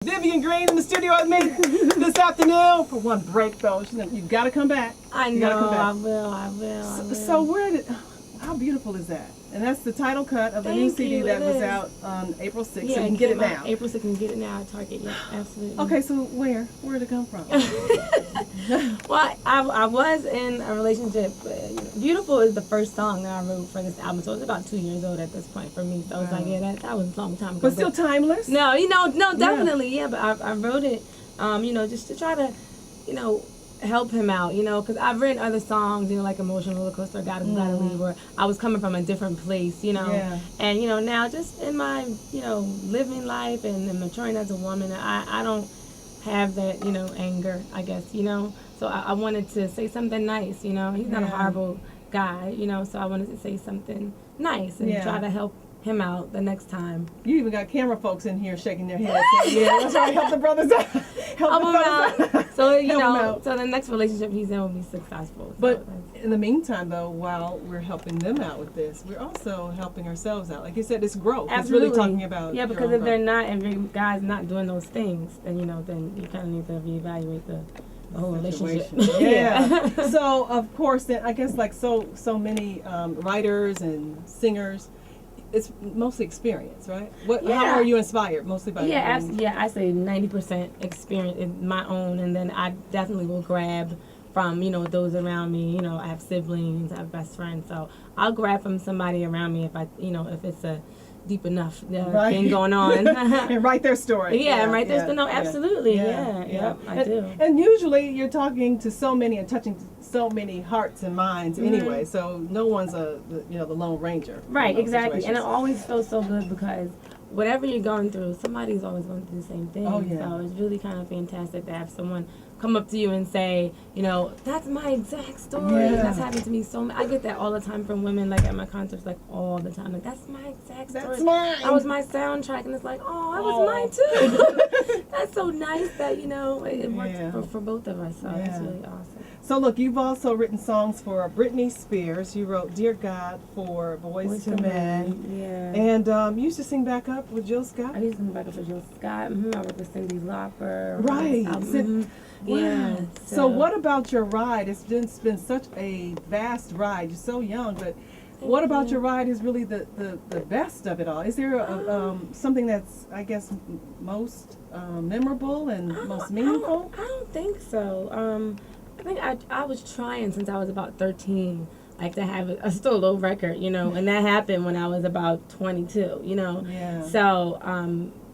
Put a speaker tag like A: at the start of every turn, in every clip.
A: Vivian Green in the studio with me this afternoon for one break, though. You got to come back.
B: I know. I will.
A: So how beautiful is that? And that's the title cut of the new CD that was out on April 6th.
B: Yeah,
A: so you can get it now.
B: April 6th, you can get it now at Target. Yeah, absolutely.
A: Okay, so where did it come from?
B: Well, I was in a relationship. Beautiful is the first song that I wrote for this album, so it was about 2 years old at this point for me. So I was like, yeah, that was a long time ago.
A: But still timeless?
B: No, definitely, yeah. But I wrote it, just to try to, help him out, because I've written other songs, like Emotional Roller Coaster, Gotta Leave, where I was coming from a different place,
A: Yeah.
B: And, now just in my, living life and maturing as a woman, I don't have that, anger, I guess, so I wanted to say something nice, he's not a horrible guy, so I wanted to say something nice and try to help him out the next time.
A: You even got camera folks in here shaking their heads. Yeah, that's right. Help the brothers out. Help them out.
B: So so the next relationship he's in will be successful.
A: But in the meantime, though, while we're helping them out with this, we're also helping ourselves out. Like you said, it's growth.
B: Absolutely.
A: It's really talking about
B: because if they're not, if your guy's not doing those things, then then you kind of need to reevaluate the whole relationship.
A: Yeah. So of course, then I guess like so many writers and singers. It's mostly experience, right? How are you inspired? Mostly by
B: I say 90% experience is my own, and then I definitely will grab from those around me. I have siblings, I have best friends, so I'll grab from somebody around me if it's a deep enough thing going on.
A: And write their story.
B: And write their story. No, absolutely. Yeah, I do.
A: And usually you're talking to so many and touching so many hearts and minds anyway, so no one's the Lone Ranger.
B: Right, exactly. And it always feels so good because whatever you're going through, somebody's always going through the same thing.
A: Oh, yeah.
B: So it's really kind of fantastic to have someone come up to you and say, that's my exact story.
A: Yeah.
B: That's happened to me so much. I get that all the time from women, like at my concerts, like all the time. Like, that's my exact story.
A: That's mine.
B: That was my soundtrack. And it's like, oh, that was mine too. That's so nice that, it works for both of us. So that's really awesome.
A: So look, you've also written songs for Britney Spears. You wrote Dear God for Boys to Men.
B: Yeah.
A: And you used to sing backup with Jill Scott?
B: I used to sing backup with Jill Scott. I worked with Cindy Lauper.
A: Right. Wow.
B: Yeah.
A: So what about your ride? It's been such a vast ride. You're so young, but what about your ride is really the best of it all? Is there something that's, I guess, most memorable and most meaningful?
B: I don't think so. I think I was trying since I was about 13, like to have a solo record, and that happened when I was about 22,
A: Yeah.
B: So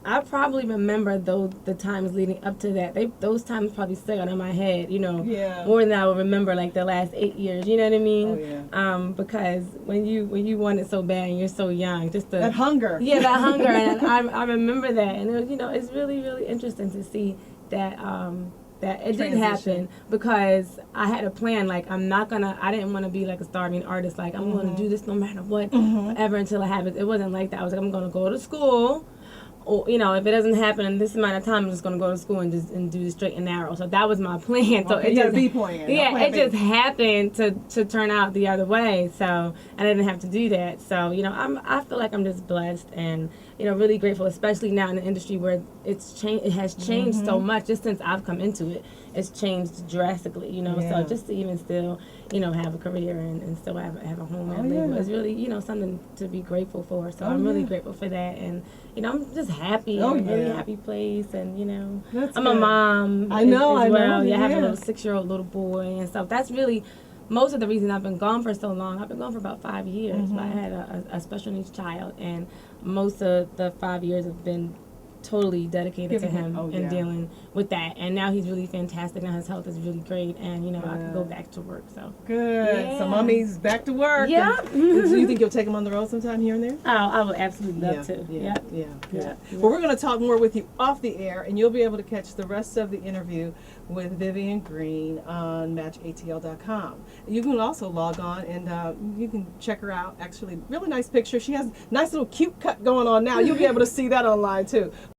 B: I probably remember the times leading up to that. Those times probably stuck out in my head, more than I would remember like the last 8 years. You know what I mean?
A: Oh, yeah.
B: Because when you want it so bad and you're so young, just
A: that hunger.
B: Yeah, that hunger, and I remember that, and it was, it's really really interesting to see that. That it didn't happen because I had a plan. Like I didn't want to be like a starving artist. Like I'm going to do this no matter what, ever until it happens. It wasn't like that. I was like, I'm going to go to school. Or, if it doesn't happen in this amount of time, I'm just going to go to school and do the straight and narrow. So that was my plan. So
A: it just plan.
B: Yeah, it just happened to turn out the other way. So I didn't have to do that. So I feel like I'm just blessed and really grateful, especially now in the industry where it has changed so much. Just since I've come into it, it's changed drastically. So just to even still have a career and still have a home at label is really something to be grateful for. So I'm really grateful for that, and I'm just happy. I'm in a really happy place, and I'm a mom.
A: I know.
B: I have a little 6-year-old little boy and stuff. That's really most of the reason I've been gone for so long. I've been gone for about 5 years. I had a special needs child, and most of the 5 years have been totally dedicated to him and dealing with that. And now he's really fantastic. Now his health is really great, and I can go back to work. So
A: good.
B: Yeah.
A: So mommy's back to work.
B: Yeah.
A: Do you think you'll take him on the road sometime here and there?
B: Oh, I would absolutely love to.
A: Yeah. Well, we're going to talk more with you off the air, and you'll be able to catch the rest of the interview with Vivian Green on matchatl.com. You can also log on and you can check her out. Actually, really nice picture. She has a nice little cute cut going on now. You'll be able to see that online too.